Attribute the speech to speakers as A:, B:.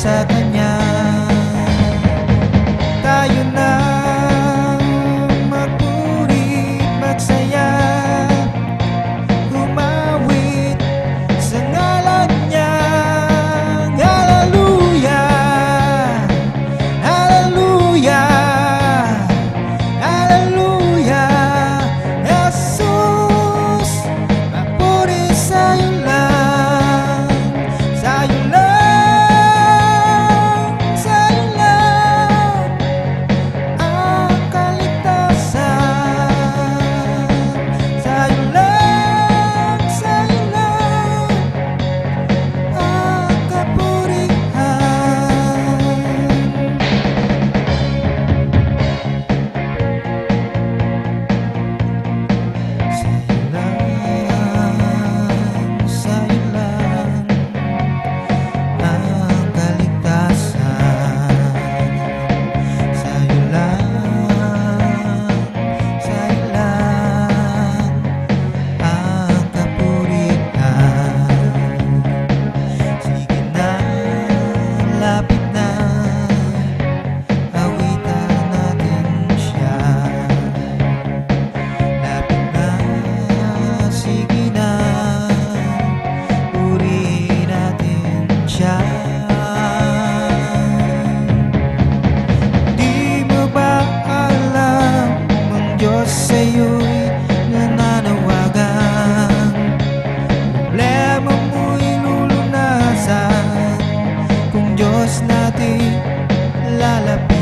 A: sa Kanya. Tayo na magpuri, magsaya, humawit sa ngalan niya. Hallelujah, hallelujah, hallelujah. Jesus, papuri sa'yo lang, sa'yo lang, sa'yo lang ang kaligtasan. Sa'yo lang, sa'yo lang ang kapurihan. Sa'yo lang, sa'yo lang ang kaligtasan. Sa'yo lang, sa'yo lang ang kapurihan. Sige na, lapit na, awitan natin siya. Lapit na, sige na, purihin natin siya. Di mo ba alam ang Diyos sa'yo'y nananawagan? Problema mo'y lulunasan kung Diyos natin lalapit.